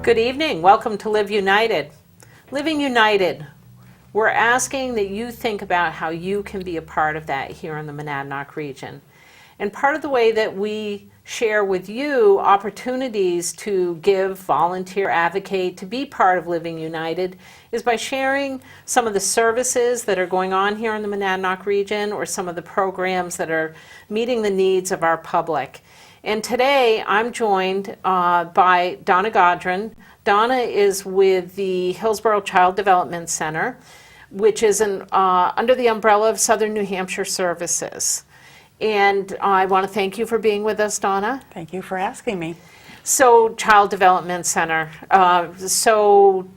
Good evening. Welcome to Live United. Living United, we're asking that you think about how you can be a part of that here in the Monadnock region. And part of the way that we share with you opportunities to give, volunteer, advocate, to be part of Living United is by sharing some of the services that are going on here in the Monadnock region or some of the programs that are meeting the needs of our public. And today I'm joined by Donna Godron. Donna is with the Hillsboro Child Development Center, which is under the umbrella of Southern New Hampshire Services. And I want to thank you for being with us, Donna. Thank you for asking me. So, Child Development Center, so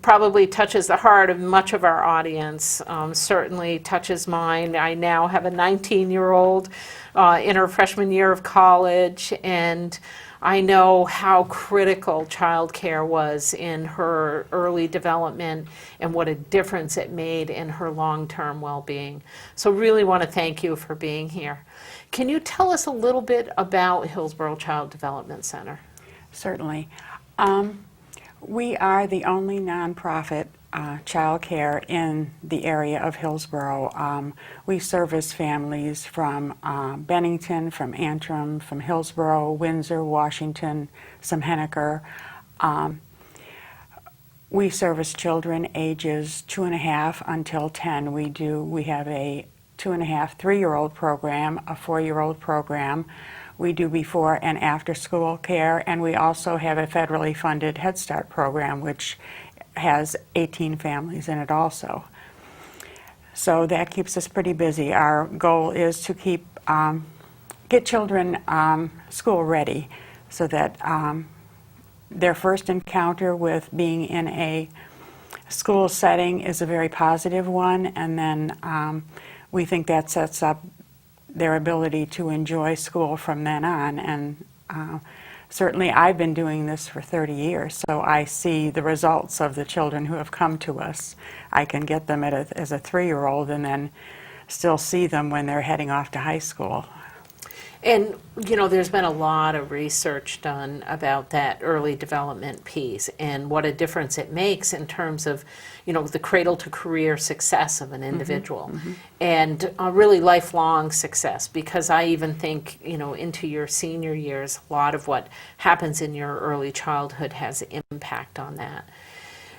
probably touches the heart of much of our audience, certainly touches mine. I now have a 19-year-old in her freshman year of college, and I know how critical childcare was in her early development and what a difference it made in her long-term well-being. So really want to thank you for being here. Can you tell us a little bit about Hillsboro Child Development Center? Certainly. We are the only nonprofit child care in the area of Hillsboro. We service families from Bennington, from Antrim, from Hillsboro, Windsor, Washington, some Henniker. We service children ages 2.5 until 10. We have a 2.5, 3-year-old program, a 4-year-old program. We do before and after school care, and we also have a federally funded Head Start program, which has 18 families in it also. So that keeps us pretty busy. Our goal is to get children school ready so that their first encounter with being in a school setting is a very positive one, and then we think that sets up their ability to enjoy school from then on. And certainly I've been doing this for 30 years, so I see the results of the children who have come to us. I can get them as a 3-year-old and then still see them when they're heading off to high school. And, you know, there's been a lot of research done about that early development piece and what a difference it makes in terms of, you know, the cradle to career success of an individual and really lifelong success, because I even think, you know, into your senior years, a lot of what happens in your early childhood has impact on that.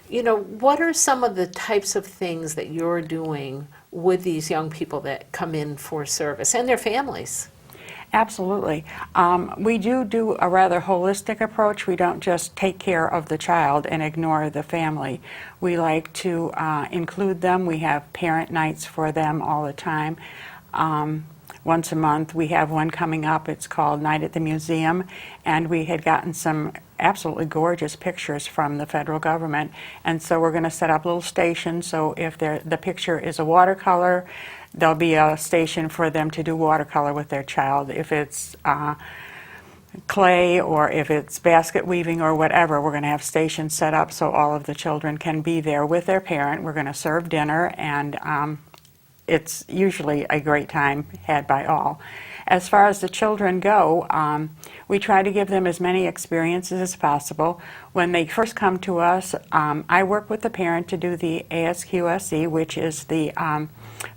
You know, what are some of the types of things that you're doing with these young people that come in for service and their families? Absolutely. We do a rather holistic approach. We don't just take care of the child and ignore the family. We like to include them. We have parent nights for them all the time. Once a month, we have one coming up. It's called Night at the Museum, and we had gotten some absolutely gorgeous pictures from the federal government, and so we're going to set up little stations. So if the picture is a watercolor, there'll be a station for them to do watercolor with their child. If it's clay or if it's basket weaving or whatever, we're going to have stations set up so all of the children can be there with their parent. We're going to serve dinner, and it's usually a great time had by all. As far as the children go, we try to give them as many experiences as possible. When they first come to us, I work with the parent to do the ASQSE, which is the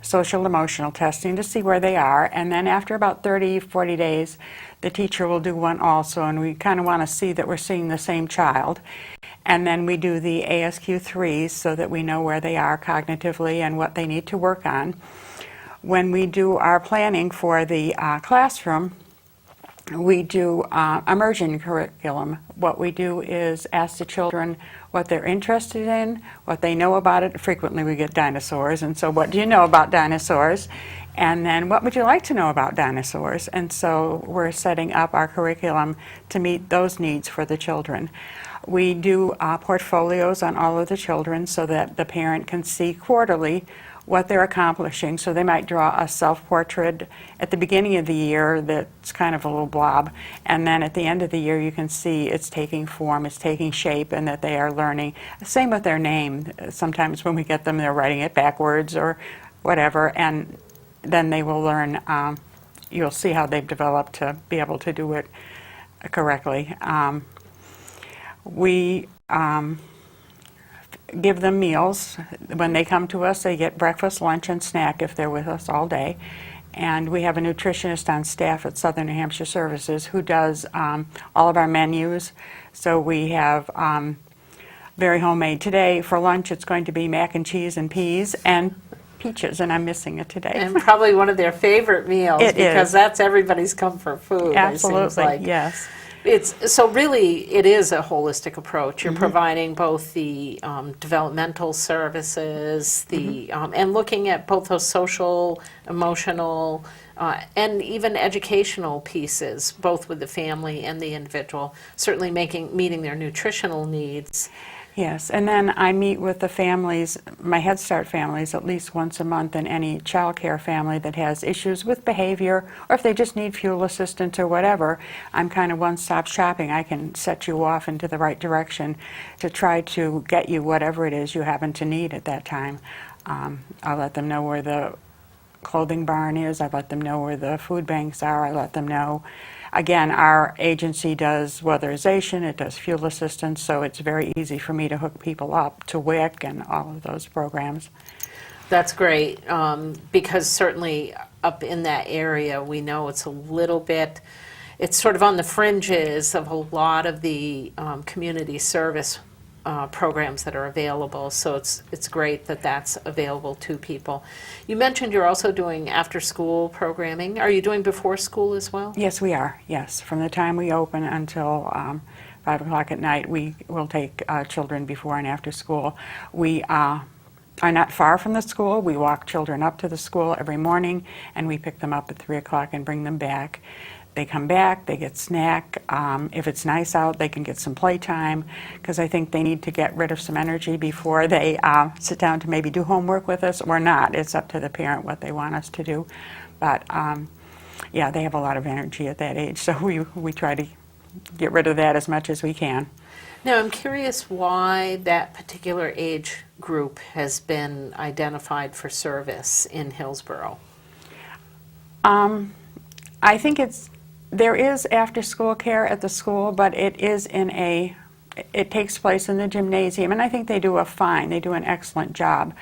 social emotional testing to see where they are, and then after about 30, 40 days, the teacher will do one also, and we kind of want to see that we're seeing the same child. And then we do the ASQ3s so that we know where they are cognitively and what they need to work on. When we do our planning for the classroom, we do immersion curriculum. What we do is ask the children what they're interested in, what they know about it. Frequently we get dinosaurs, and so what do you know about dinosaurs? And then what would you like to know about dinosaurs? And so we're setting up our curriculum to meet those needs for the children. We do portfolios on all of the children so that the parent can see quarterly what they're accomplishing. So they might draw a self-portrait at the beginning of the year that's kind of a little blob, and then at the end of the year you can see it's taking form, it's taking shape, and that they are learning. Same with their name. Sometimes when we get them, they're writing it backwards or whatever, and then they will learn. You'll see how they've developed to be able to do it correctly. We give them meals. When they come to us, they get breakfast, lunch, and snack if they're with us all day. And we have a nutritionist on staff at Southern New Hampshire Services who does all of our menus. So we have very homemade. Today for lunch it's going to be mac and cheese and peas and peaches, and I'm missing it today. And probably one of their favorite meals It because is. that's everybody's comfort food. It seems Absolutely, like. yes. It's so really it is a holistic approach. You're Mm-hmm. providing both the developmental services, the and looking at both those social, emotional, and even educational pieces, both with the family and the individual. Certainly meeting their nutritional needs. Yes, and then I meet with the families, my Head Start families, at least once a month, and any child care family that has issues with behavior, or if they just need fuel assistance or whatever. I'm kind of one-stop shopping. I can set you off into the right direction to try to get you whatever it is you happen to need at that time. I'll let them know where the clothing barn is. I let them know where the food banks are. I let them know. Again, our agency does weatherization, it does fuel assistance, so it's very easy for me to hook people up to WIC and all of those programs. That's great because certainly up in that area we know it's a little bit, it's sort of on the fringes of a lot of the community service programs that are available, so it's great that that's available to people. You mentioned you're also doing after-school programming. Are you doing before school as well? Yes, we are, yes. From the time we open until 5 o'clock at night, we will take children before and after school. We are not far from the school. We walk children up to the school every morning, and we pick them up at 3 o'clock and bring them back. They come back, they get snack. If it's nice out, they can get some playtime, because I think they need to get rid of some energy before they sit down to maybe do homework with us or not. It's up to the parent what they want us to do. But yeah, they have a lot of energy at that age, so we try to get rid of that as much as we can. Now, I'm curious why that particular age group has been identified for service in Hillsboro. I think there is after-school care at the school, but it takes place in the gymnasium, and I think they do an excellent job.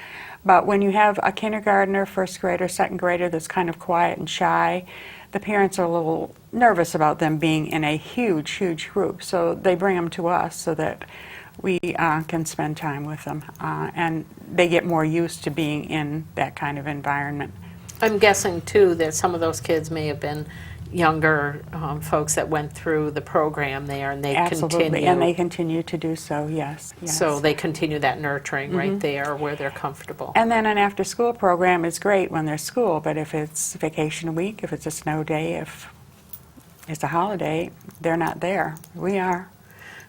But when you have a kindergartner, first grader, second grader that's kind of quiet and shy, the parents are a little nervous about them being in a huge, huge group, so they bring them to us so that we can spend time with them, and they get more used to being in that kind of environment. I'm guessing, too, that some of those kids may have been younger folks that went through the program there, and they Absolutely, continue. and they continue to do so, yes. So they continue that nurturing right there where they're comfortable. And then an after-school program is great when there's school, but if it's vacation week, if it's a snow day, if it's a holiday, they're not there. We are.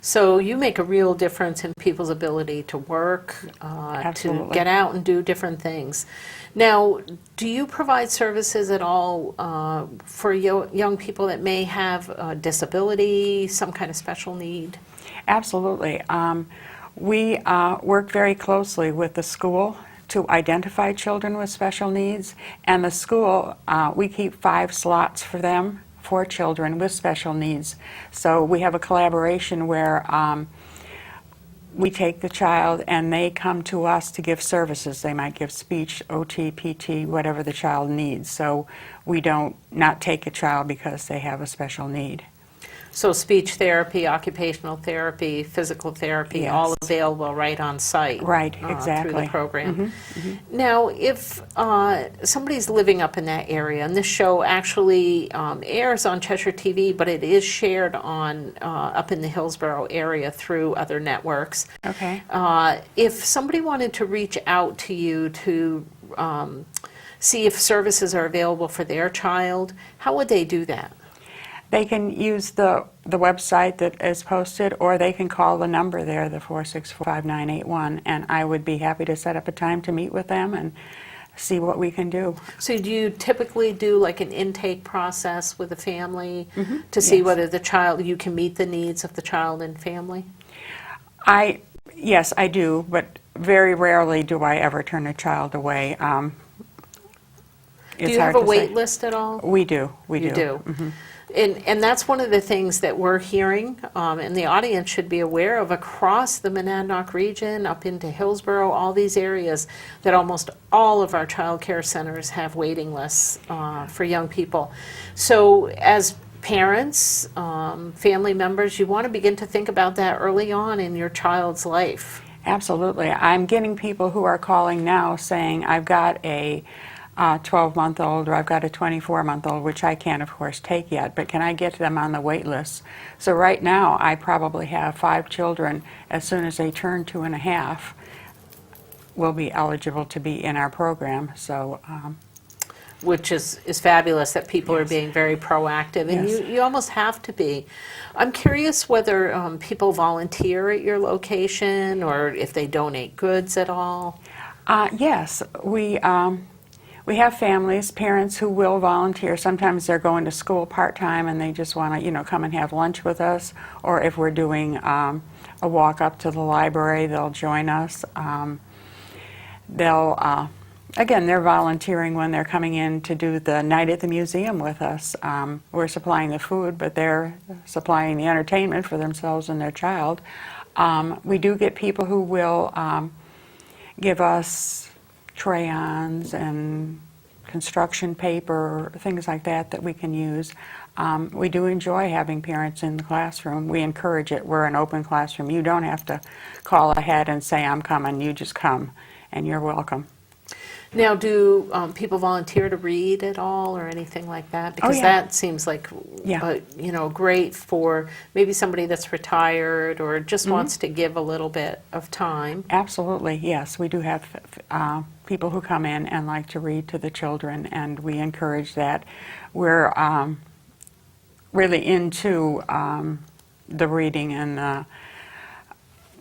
So you make a real difference in people's ability to work, to Absolutely. get out and do different things. Now, do you provide services at all for young people that may have a disability, some kind of special need? Absolutely. We work very closely with the school to identify children with special needs, and the school, we keep 5 slots for them for children with special needs. So we have a collaboration where we take the child and they come to us to give services. They might give speech, OT, PT, whatever the child needs. So we don't not take a child because they have a special need. So speech therapy, occupational therapy, physical therapy, Yes. all available right on site. Right, Through exactly. the program. Now, if somebody's living up in that area, and this show actually airs on Cheshire TV, but it is shared on up in the Hillsboro area through other networks. Okay. If somebody wanted to reach out to you to see if services are available for their child, how would they do that? They can use the website that is posted, or they can call the number there, the 464-5981, and I would be happy to set up a time to meet with them and see what we can do. So do you typically do like an intake process with the family to see Yes. whether the child, you can meet the needs of the child and family? Yes, I do, but very rarely do I ever turn a child away. Do you have a wait list at all? We do. You do. And that's one of the things that we're hearing, and the audience should be aware of across the Monadnock region, up into Hillsboro, all these areas, that almost all of our child care centers have waiting lists for young people. So as parents, family members, you want to begin to think about that early on in your child's life. Absolutely. I'm getting people who are calling now saying, I've got a 12-month-old or I've got a 24-month-old, which I can't, of course, take yet, but can I get them on the wait list? So right now, I probably have 5 children. As soon as they turn 2.5, will be eligible to be in our program. So, Which is fabulous that people are Yes. being very proactive, and Yes. you almost have to be. I'm curious whether people volunteer at your location or if they donate goods at all. Yes, we have families, parents who will volunteer. Sometimes they're going to school part-time and they just want to, come and have lunch with us. Or if we're doing a walk up to the library, they'll join us. Again, they're volunteering when they're coming in to do the night at the museum with us. We're supplying the food, but they're supplying the entertainment for themselves and their child. We do get people who will give us crayons and construction paper, things like that we can use. We do enjoy having parents in the classroom. We encourage it. We're an open classroom. You don't have to call ahead and say, I'm coming. You just come, and you're welcome. Now, do people volunteer to read at all or anything like that? Because yeah. that seems like, Yeah. great for maybe somebody that's retired or just wants to give a little bit of time. Absolutely, yes. We do have people who come in and like to read to the children, and we encourage that. We're really into the reading, and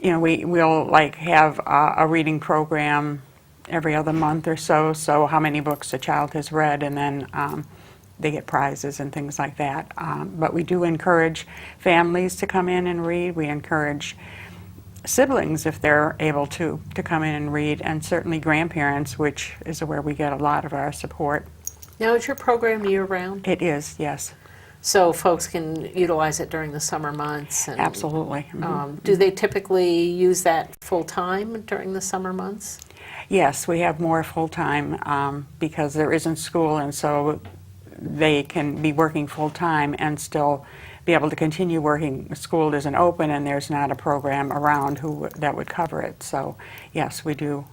we'll like have a reading program every other month or so how many books a child has read, and then they get prizes and things like that. But we do encourage families to come in and read. We encourage siblings, if they're able to come in and read, and certainly grandparents, which is where we get a lot of our support. Now, is your program year-round? It is, yes. So folks can utilize it during the summer months? And, Absolutely. do they typically use that full-time during the summer months? Yes, we have more full-time because there isn't school, and so they can be working full-time and still be able to continue working. School isn't open and there's not a program around that would cover it. So yes, we do.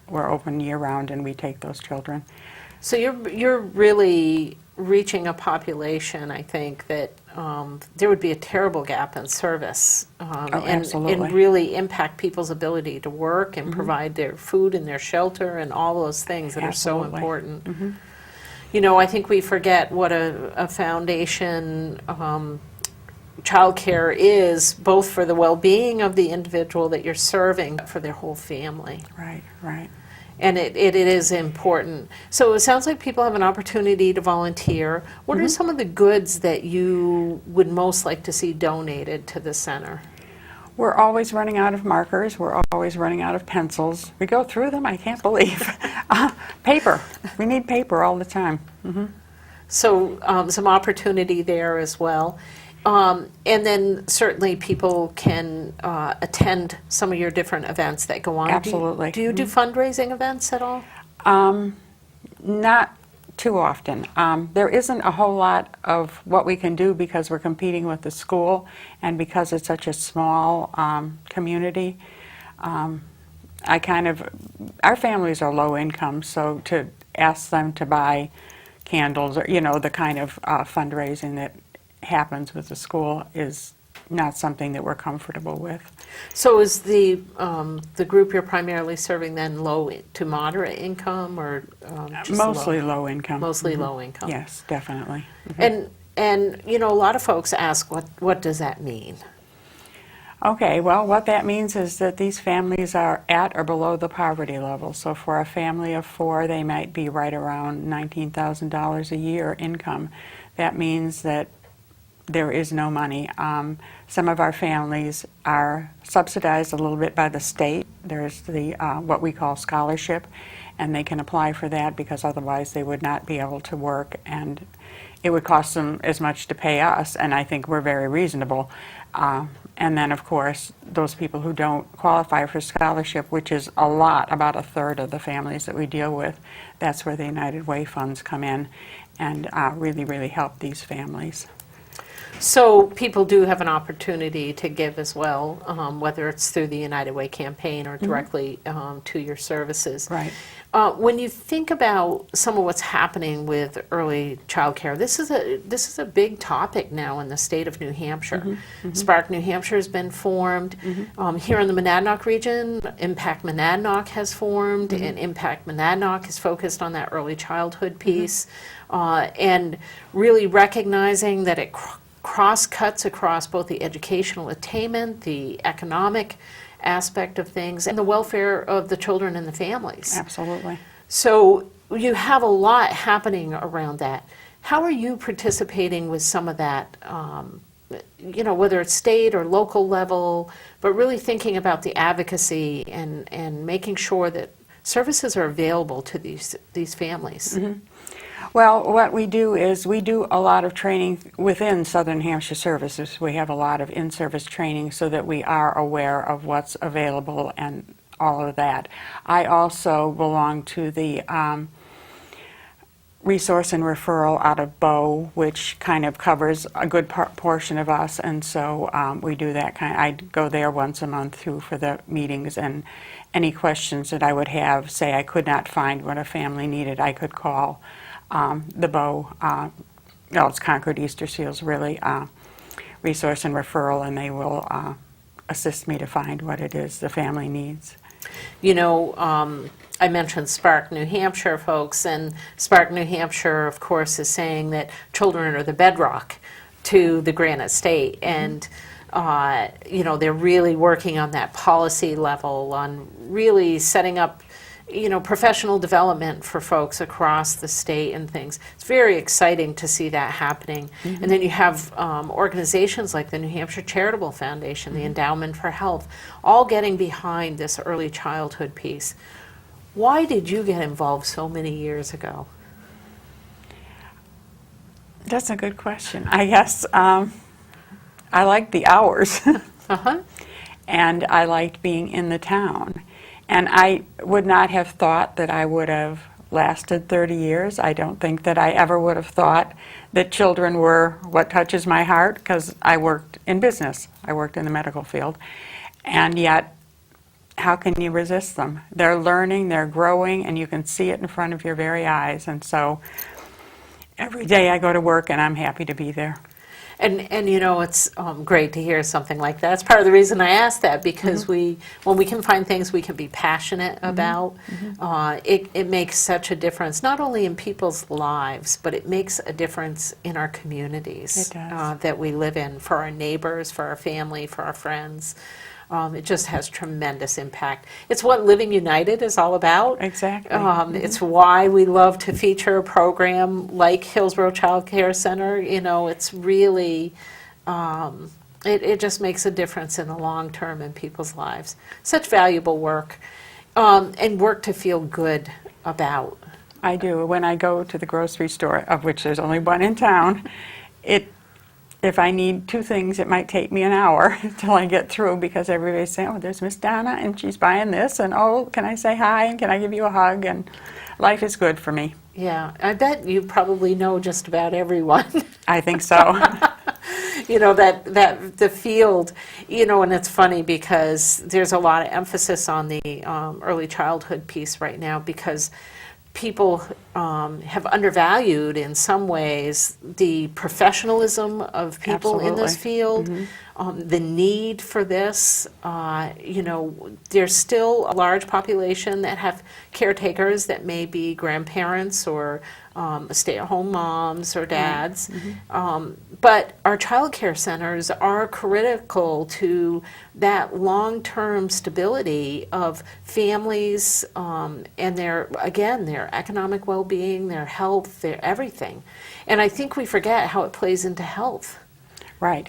We're open year-round and we take those children. So you're really reaching a population, I think, that there would be a terrible gap in service absolutely. and really impact people's ability to work and provide their food and their shelter and all those things that Absolutely. are so important. I think we forget what a foundation childcare is, both for the well-being of the individual that you're serving, but for their whole family. Right, right. And it is important. So it sounds like people have an opportunity to volunteer. What are some of the goods that you would most like to see donated to the center? We're always running out of markers. We're always running out of pencils. We go through them, I can't believe. Paper. We need paper all the time. So some opportunity there as well. And then certainly people can attend some of your different events that go on. Absolutely. Do you do fundraising events at all? Not too often. There isn't a whole lot of what we can do because we're competing with the school and because it's such a small community. Our families are low income, so to ask them to buy candles or, the kind of fundraising that happens with the school is not something that we're comfortable with. So is the group you're primarily serving then low to moderate income or just Mostly low income. Mostly low income. Yes, definitely. And a lot of folks ask, what does that mean? Okay, well, what that means is that these families are at or below the poverty level. So for a family of 4, they might be right around $19,000 a year income. That means that there is no money. Some of our families are subsidized a little bit by the state. There's the what we call scholarship, and they can apply for that because otherwise they would not be able to work. And it would cost them as much to pay us, and I think we're very reasonable. And then, of course, those people who don't qualify for scholarship, which is a lot, about a third of the families that we deal with, that's where the United Way funds come in and really, really help these families. So people do have an opportunity to give as well, whether it's through the United Way campaign or directly to your services. Right. When you think about some of what's happening with early child care, this is a big topic now in the state of New Hampshire. Spark New Hampshire has been formed. Here in the Monadnock region, Impact Monadnock has formed, and Impact Monadnock is focused on that early childhood piece, and really recognizing that it cross-cuts across both the educational attainment, the economic aspect of things, and the welfare of the children and the families. Absolutely. So you have a lot happening around that. How are you participating with some of that, whether it's state or local level, but really thinking about the advocacy and making sure that services are available to these families? Well, what we do is we do a lot of training within Southern Hampshire Services. We have a lot of in-service training so that we are aware of what's available and all of that. I also belong to the resource and referral out of Bow, which kind of covers a good portion of us, and so we do that kind. I go there once a month too for the meetings, and any questions that I would have, say I could not find what a family needed, I could call the Bow, it's Concord Easter Seals really, resource and referral, and they will assist me to find what it is the family needs. I mentioned Spark New Hampshire, folks, and Spark New Hampshire, of course, is saying that children are the bedrock to the Granite State, and they're really working on that policy level, on really setting up professional development for folks across the state and things. It's very exciting to see that happening. And then you have organizations like the New Hampshire Charitable Foundation, the Endowment for Health, all getting behind this early childhood piece. Why did you get involved so many years ago? That's a good question. I guess I liked the hours. And I liked being in the town. And I would not have thought that I would have lasted 30 years. I don't think that I ever would have thought that children were what touches my heart, because I worked in business. I worked in the medical field. And yet, how can you resist them? They're learning, they're growing, and you can see it in front of your very eyes. And so every day I go to work and I'm happy to be there. And it's great to hear something like that. It's part of the reason I asked that, because when we can find things we can be passionate about, it makes such a difference, not only in people's lives, but it makes a difference in our communities that we live in, for our neighbors, for our family, for our friends. It just has tremendous impact. It's what Living United is all about. Exactly. It's why we love to feature a program like Hillsboro Child Care Center. It's really, it just makes a difference in the long term in people's lives. Such valuable work, and work to feel good about. I do. When I go to the grocery store, of which there's only one in town, if I need two things, it might take me an hour till I get through, because everybody's saying, oh, there's Miss Donna, and she's buying this, and oh, can I say hi, and can I give you a hug, and life is good for me. Yeah, I bet you probably know just about everyone. I think so. that the field, and it's funny because there's a lot of emphasis on the early childhood piece right now, because people have undervalued in some ways the professionalism of people in this field, the need for this. There's still a large population that have caretakers that may be grandparents or stay-at-home moms or dads. But our child care centers are critical to that long-term stability of families and their economic well-being, their health, their everything. And I think we forget how it plays into health. Right.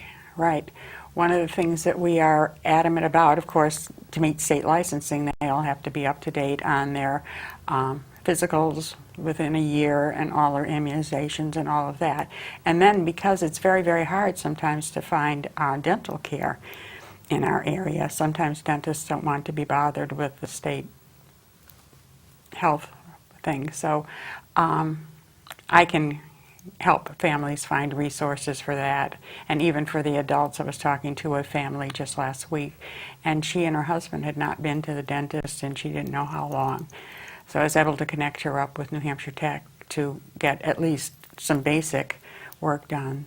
One of the things that we are adamant about, of course, to meet state licensing, they all have to be up to date on their physicals, within a year and all their immunizations and all of that. And then because it's very, very hard sometimes to find dental care in our area, sometimes dentists don't want to be bothered with the state health thing. So I can help families find resources for that, and even for the adults. I was talking to a family just last week, and she and her husband had not been to the dentist and she didn't know how long. So I was able to connect her up with New Hampshire Tech to get at least some basic work done.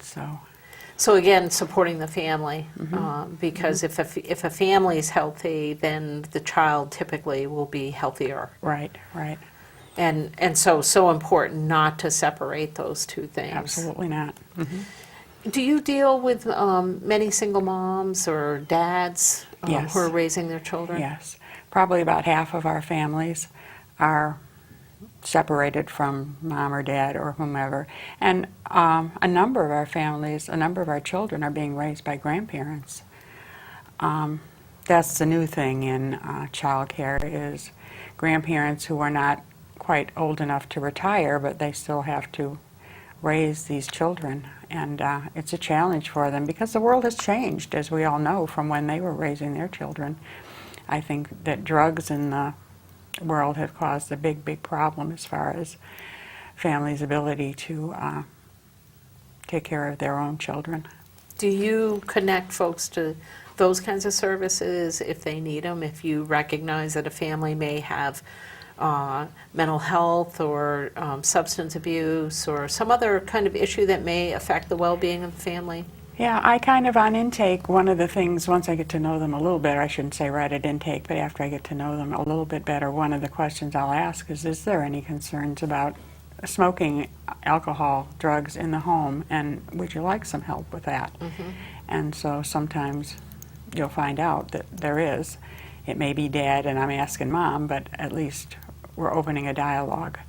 So again, supporting the family, because if a family is healthy, then the child typically will be healthier. Right, right. And so important not to separate those two things. Absolutely not. Do you deal with many single moms or dads Yes. who are raising their children? Yes. Probably about half of our families are separated from mom or dad or whomever. And a number of our families, a number of our children are being raised by grandparents. That's the new thing in child care, is grandparents who are not quite old enough to retire, but they still have to raise these children. And it's a challenge for them because the world has changed, as we all know, from when they were raising their children. I think that drugs in the world have caused a big, big problem as far as families' ability to take care of their own children. Do you connect folks to those kinds of services if they need them, if you recognize that a family may have mental health or substance abuse or some other kind of issue that may affect the well-being of the family? Yeah, I kind of, on intake, one of the things, once I get to know them a little better, I shouldn't say right at intake, but after I get to know them a little bit better, one of the questions I'll ask is there any concerns about smoking, alcohol, drugs in the home, and would you like some help with that? And so sometimes you'll find out that there is. It may be dad and I'm asking mom, but at least we're opening a dialogue.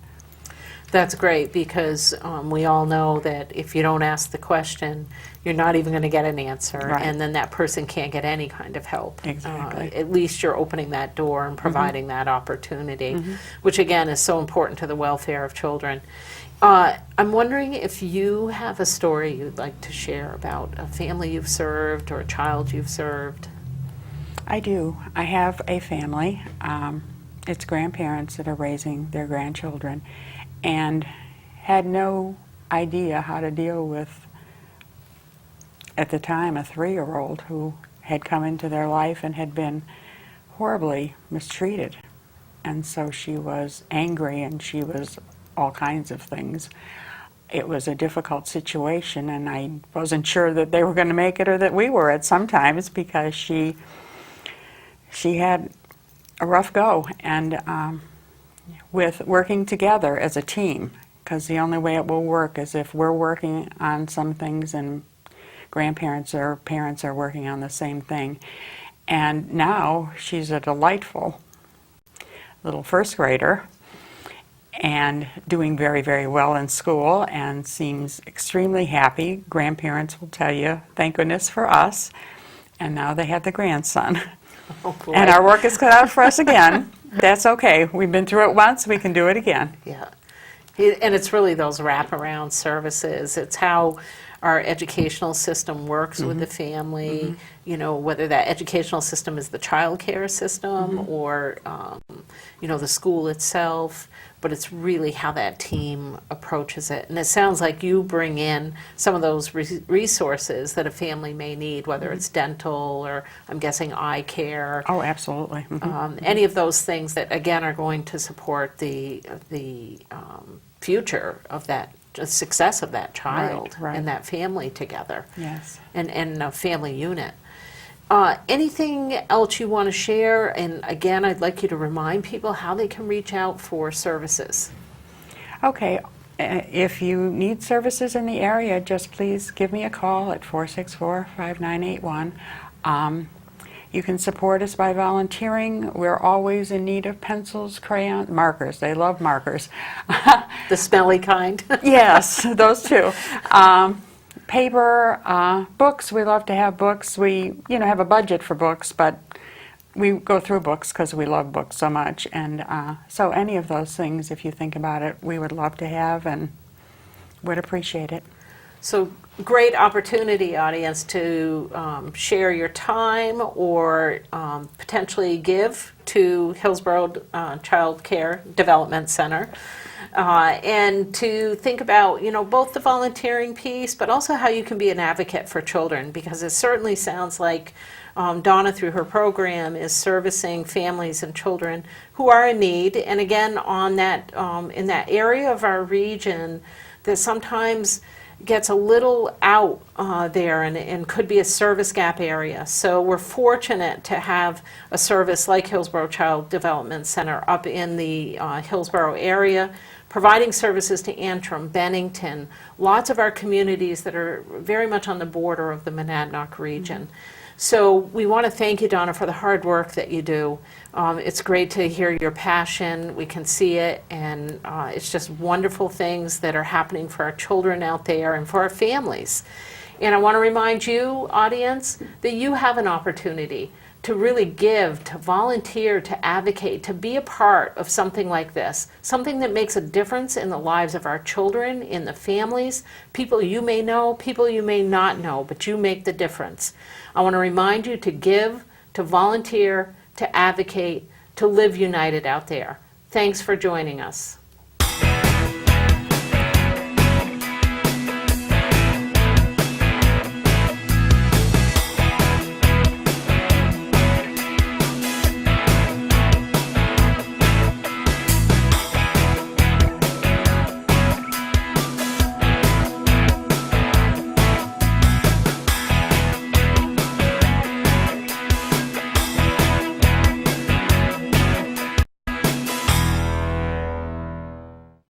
That's great, because we all know that if you don't ask the question, you're not even going to get an answer, Right. and then that person can't get any kind of help. Exactly. At least you're opening that door and providing that opportunity, which again is so important to the welfare of children. I'm wondering if you have a story you'd like to share about a family you've served or a child you've served. I do. I have a family. It's grandparents that are raising their grandchildren and had no idea how to deal with, at the time, a 3-year-old who had come into their life and had been horribly mistreated. And so she was angry and she was all kinds of things. It was a difficult situation, and I wasn't sure that they were going to make it or that we were at sometimes, because she had a rough go. And with working together as a team, because the only way it will work is if we're working on some things and grandparents or parents are working on the same thing. And now she's a delightful little first grader and doing very, very well in school and seems extremely happy. Grandparents will tell you, thank goodness for us. And now they have the grandson. Oh, boy. And our work is cut out for us again. That's okay. We've been through it once, we can do it again. Yeah. And it's really those wraparound services. It's how our educational system works with the family, you know, whether that educational system is the child care system or, you know, the school itself, but it's really how that team approaches it. And it sounds like you bring in some of those resources that a family may need, whether it's dental or, I'm guessing, eye care. Oh, absolutely. Any of those things that, again, are going to support the future of that, the success of that child Right. and that family together. Yes. And a family unit. Anything else you want to share? And again, I'd like you to remind people how they can reach out for services. Okay. If you need services in the area, just please give me a call at 464-5981. You can support us by volunteering. We're always in need of pencils, crayons, markers. They love markers. The smelly kind. Yes, those too. Paper, books. We love to have books. We, have a budget for books, but we go through books because we love books so much, and so any of those things, if you think about it, we would love to have and would appreciate it. So great opportunity, audience, to share your time or potentially give to Hillsboro Child Care Development Center. And to think about, both the volunteering piece, but also how you can be an advocate for children, because it certainly sounds like Donna, through her program, is servicing families and children who are in need. And again, on that, in that area of our region that sometimes gets a little out there and could be a service gap area. So we're fortunate to have a service like Hillsboro Child Development Center up in the Hillsboro area, providing services to Antrim, Bennington, lots of our communities that are very much on the border of the Monadnock region. So we want to thank you, Donna, for the hard work that you do. It's great to hear your passion. We can see it, and it's just wonderful things that are happening for our children out there and for our families. And I want to remind you, audience, that you have an opportunity to really give, to volunteer, to advocate, to be a part of something like this, something that makes a difference in the lives of our children, in the families, people you may know, people you may not know, but you make the difference. I want to remind you to give, to volunteer, to advocate, to live united out there. Thanks for joining us.